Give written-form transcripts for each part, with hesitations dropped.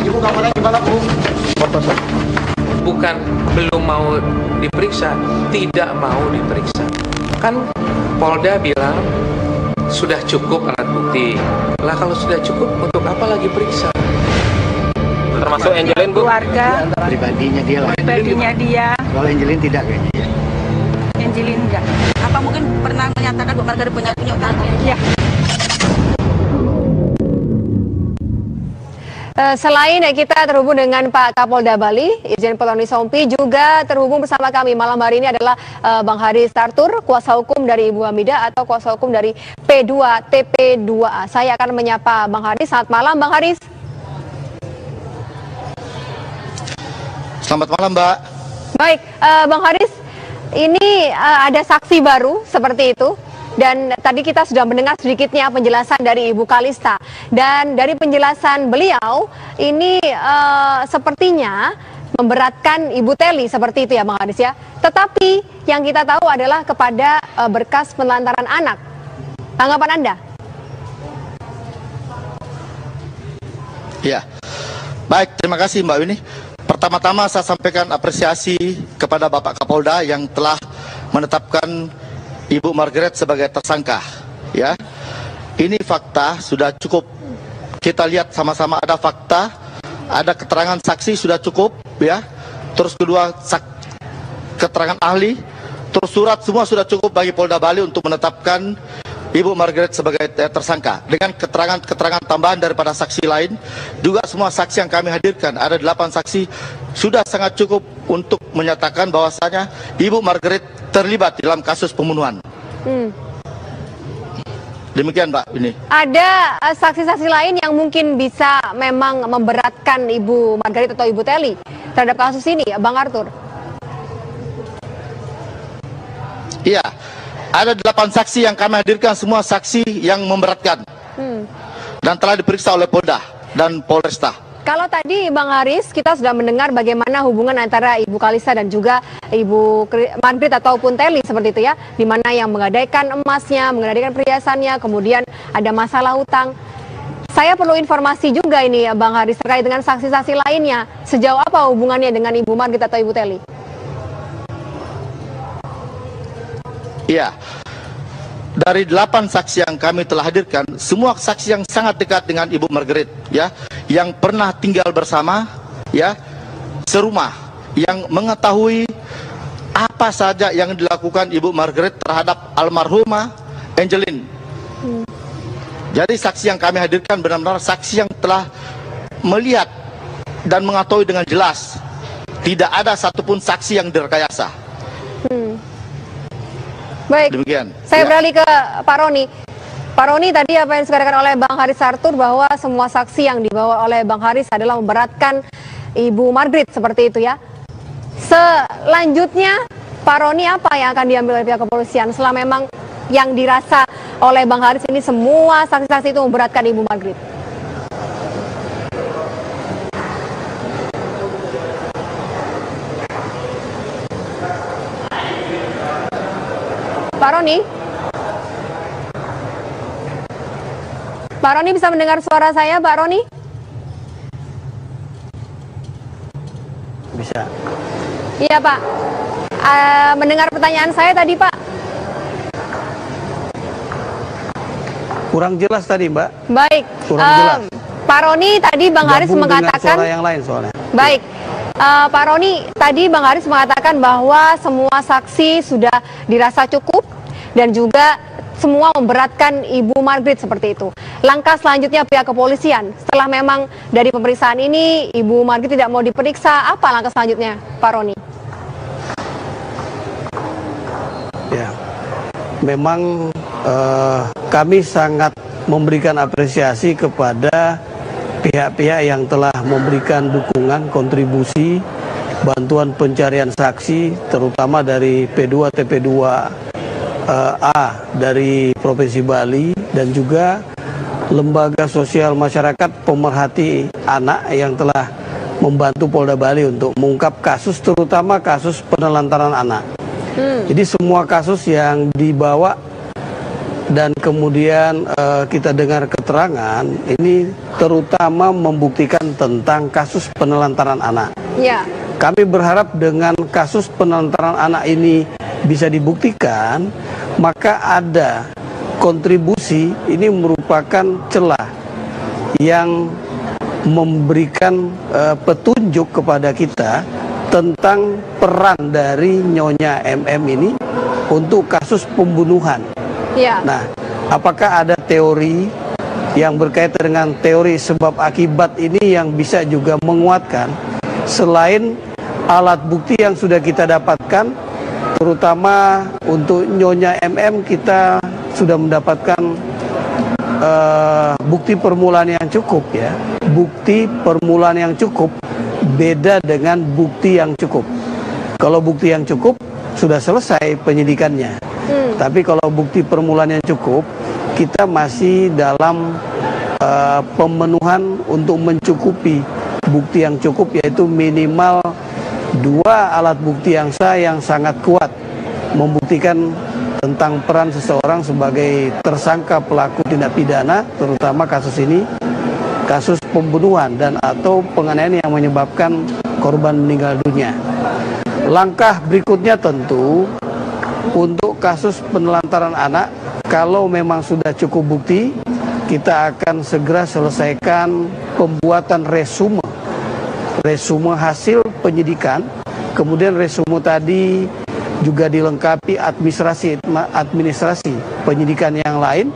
Ibu kabarnya gimana, Bu? Bukan belum mau diperiksa, tidak mau diperiksa. Kan Polda bilang sudah cukup alat bukti. Lah kalau sudah cukup, untuk apa lagi periksa? Termasuk Angelin, Bu? Keluarga, Pribadinya dia lah. pribadinya dia, Kalau Angelin tidak kayaknya ya. Angelin enggak. Apa mungkin pernah menyatakan Bu Margaret punya utang? Ya. Selain kita terhubung dengan Pak Kapolda Bali, Irjen Pol Roni Sompi, juga terhubung bersama kami malam hari ini adalah Bang Haris Tartur, kuasa hukum dari Ibu Hamidah atau kuasa hukum dari P2TP2A. Saya akan menyapa Bang Haris. Selamat malam, Bang Haris. Selamat malam, Mbak. Baik, Bang Haris, ini ada saksi baru seperti itu. Dan tadi kita sudah mendengar sedikitnya penjelasan dari Ibu Kalista. Dan dari penjelasan beliau, ini sepertinya memberatkan Ibu Teli seperti itu ya Bang Haris ya. Tetapi yang kita tahu adalah kepada berkas penelantaran anak. Tanggapan Anda? Ya, baik, terima kasih Mbak Winnie. Pertama-tama saya sampaikan apresiasi kepada Bapak Kapolda yang telah menetapkan Ibu Margaret sebagai tersangka. Ya, ini fakta sudah cukup. Kita lihat sama-sama ada fakta, ada keterangan saksi sudah cukup, ya. Terus kedua keterangan ahli, terus surat semua sudah cukup bagi Polda Bali untuk menetapkan Ibu Margaret sebagai tersangka. Dengan keterangan tambahan daripada saksi lain, juga semua saksi yang kami hadirkan, ada 8 saksi, sudah sangat cukup untuk menyatakan bahwasanya Ibu Margaret terlibat di dalam kasus pembunuhan. Demikian Mbak ini. Ada saksi-saksi lain yang mungkin bisa memang memberatkan Ibu Margaret atau Ibu Teli terhadap kasus ini, Bang Arthur? Iya, ada 8 saksi yang kami hadirkan, semua saksi yang memberatkan dan telah diperiksa oleh Polda dan Polresta. Kalau tadi Bang Haris, kita sudah mendengar bagaimana hubungan antara Ibu Kalista dan juga Ibu Margaret ataupun Teli seperti itu ya, di mana yang menggadaikan emasnya, menggadaikan perhiasannya, kemudian ada masalah hutang. Saya perlu informasi juga ini ya Bang Haris terkait dengan saksi-saksi lainnya. Sejauh apa hubungannya dengan Ibu Margaret atau Ibu Teli? Iya. Dari 8 saksi yang kami telah hadirkan, semua saksi yang sangat dekat dengan Ibu Margaret, ya, yang pernah tinggal bersama, ya, serumah, yang mengetahui apa saja yang dilakukan Ibu Margaret terhadap almarhumah Angelin. Jadi saksi yang kami hadirkan benar-benar saksi yang telah melihat dan mengetahui dengan jelas, tidak ada satupun saksi yang direkayasa. Baik, demikian. Saya beralih ke Pak Roni. Pak Roni, tadi apa yang dikatakan oleh Bang Haris Tartur bahwa semua saksi yang dibawa oleh Bang Haris adalah memberatkan Ibu Margaret seperti itu ya. Selanjutnya, Pak Roni, apa yang akan diambil oleh pihak kepolisian setelah memang yang dirasa oleh Bang Haris ini semua saksi-saksi itu memberatkan Ibu Margaret? Pak Roni? Pak Roni bisa mendengar suara saya, Pak Roni? Bisa. Iya, Pak. Mendengar pertanyaan saya tadi, Pak? Kurang jelas tadi, Mbak. Baik. Kurang jelas. Pak Roni tadi Bang Haris mengatakan. Suara yang lain soalnya. Baik. Pak Roni, tadi Bang Haris mengatakan bahwa semua saksi sudah dirasa cukup dan juga semua memberatkan Ibu Margaret seperti itu. Langkah selanjutnya pihak kepolisian, setelah memang dari pemeriksaan ini Ibu Margaret tidak mau diperiksa, apa langkah selanjutnya, Pak Roni? Ya, memang kami sangat memberikan apresiasi kepada pihak-pihak yang telah memberikan dukungan, kontribusi, bantuan pencarian saksi, terutama dari P2TP2A dari Provinsi Bali, dan juga Lembaga Sosial Masyarakat Pemerhati Anak yang telah membantu Polda Bali untuk mengungkap kasus, terutama kasus penelantaran anak. Jadi semua kasus yang dibawa dan kemudian kita dengar keterangan ini terutama membuktikan tentang kasus penelantaran anak. Ya. Kami berharap dengan kasus penelantaran anak ini bisa dibuktikan, maka ada kontribusi, ini merupakan celah yang memberikan petunjuk kepada kita tentang peran dari Nyonya MM ini untuk kasus pembunuhan. Ya. Nah, apakah ada teori yang berkaitan dengan teori sebab akibat ini yang bisa juga menguatkan selain alat bukti yang sudah kita dapatkan, terutama untuk Nyonya MM kita sudah mendapatkan bukti permulaan yang cukup ya. Bukti permulaan yang cukup beda dengan bukti yang cukup. Kalau bukti yang cukup sudah selesai penyidikannya. Tapi kalau bukti permulaan yang cukup, kita masih dalam pemenuhan untuk mencukupi bukti yang cukup, yaitu minimal 2 alat bukti yang sah yang sangat kuat membuktikan tentang peran seseorang sebagai tersangka pelaku tindak pidana, terutama kasus ini, kasus pembunuhan dan atau penganiayaan yang menyebabkan korban meninggal dunia. Langkah berikutnya tentu untuk kasus penelantaran anak, kalau memang sudah cukup bukti, kita akan segera selesaikan pembuatan resume hasil penyidikan. Kemudian resume tadi juga dilengkapi administrasi penyidikan yang lain,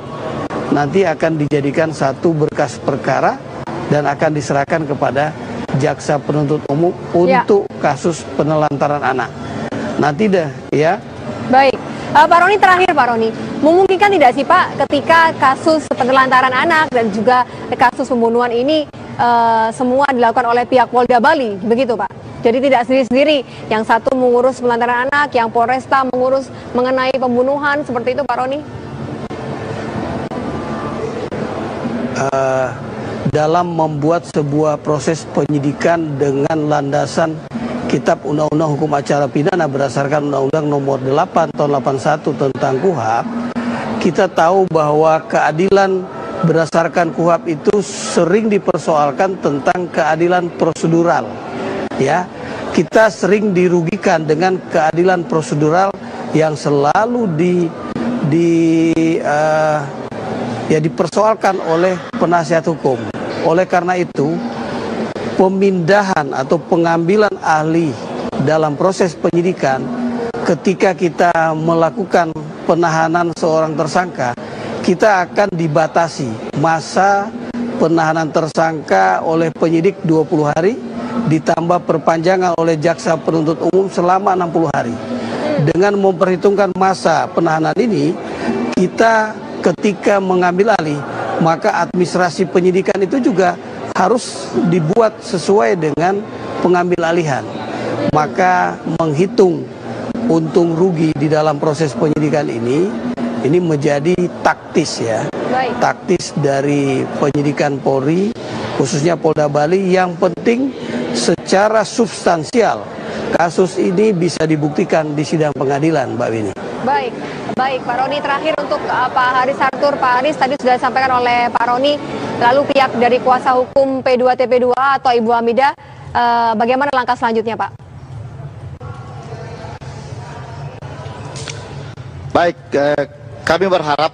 nanti akan dijadikan satu berkas perkara dan akan diserahkan kepada jaksa penuntut umum untuk kasus penelantaran anak. Nanti deh ya. Baik, Pak Roni, terakhir Pak Roni, memungkinkan tidak sih Pak ketika kasus penelantaran anak dan juga kasus pembunuhan ini semua dilakukan oleh pihak Polda Bali, begitu Pak? Jadi tidak sendiri-sendiri, yang satu mengurus penelantaran anak, yang Polresta mengurus mengenai pembunuhan, seperti itu Pak Roni? Dalam membuat sebuah proses penyidikan dengan landasan Kitab Undang-Undang Hukum Acara Pidana berdasarkan Undang-Undang Nomor 8 Tahun 81 tentang KUHP, kita tahu bahwa keadilan berdasarkan KUHP itu sering dipersoalkan tentang keadilan prosedural. Ya, kita sering dirugikan dengan keadilan prosedural yang selalu dipersoalkan oleh penasihat hukum. Oleh karena itu, pemindahan atau pengambilan ahli dalam proses penyidikan ketika kita melakukan penahanan seorang tersangka, kita akan dibatasi masa penahanan tersangka oleh penyidik 20 hari ditambah perpanjangan oleh jaksa penuntut umum selama 60 hari. Dengan memperhitungkan masa penahanan ini, kita ketika mengambil alih, maka administrasi penyidikan itu juga harus dibuat sesuai dengan pengambil alihan. Maka menghitung untung rugi di dalam proses penyidikan ini menjadi taktis ya. Baik. Taktis dari penyidikan Polri, khususnya Polda Bali. Yang penting secara substansial kasus ini bisa dibuktikan di sidang pengadilan, Mbak Winnie. Baik Pak Roni, terakhir untuk Pak Haris Artur. Pak Haris, tadi sudah disampaikan oleh Pak Roni, lalu pihak dari kuasa hukum P2TP2 atau Ibu Hamidah, bagaimana langkah selanjutnya Pak? Baik, kami berharap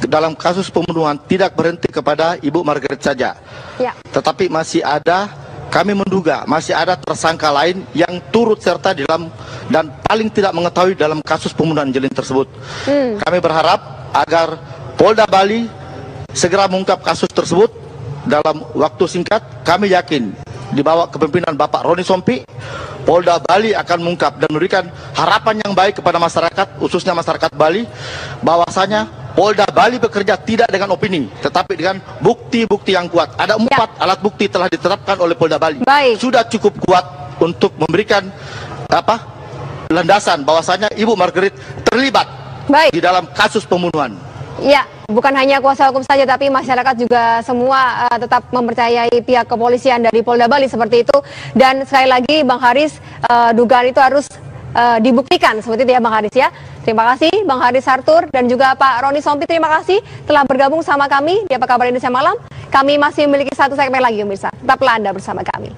dalam kasus pembunuhan tidak berhenti kepada Ibu Margaret saja. Ya. Tetapi kami menduga masih ada tersangka lain yang turut serta di dalam dan paling tidak mengetahui dalam kasus pembunuhan Angelin tersebut. Kami berharap agar Polda Bali segera mengungkap kasus tersebut dalam waktu singkat. Kami yakin di bawah kepemimpinan Bapak Roni Sompi, Polda Bali akan mengungkap dan memberikan harapan yang baik kepada masyarakat, khususnya masyarakat Bali, bahwasanya Polda Bali bekerja tidak dengan opini, tetapi dengan bukti-bukti yang kuat. Ada 4 alat bukti telah ditetapkan oleh Polda Bali. Sudah cukup kuat untuk memberikan landasan bahwasanya Ibu Margaret terlibat di dalam kasus pembunuhan. Ya, bukan hanya kuasa hukum saja, tapi masyarakat juga semua tetap mempercayai pihak kepolisian dari Polda Bali seperti itu. Dan sekali lagi, Bang Haris, dugaan itu harus dibuktikan seperti itu ya Bang Haris ya. Terima kasih Bang Haris Hartur dan juga Pak Roni Sompi, terima kasih telah bergabung sama kami di Apa Kabar Indonesia Malam. Kami masih memiliki satu segmen lagi pemirsa. Tetaplah Anda bersama kami.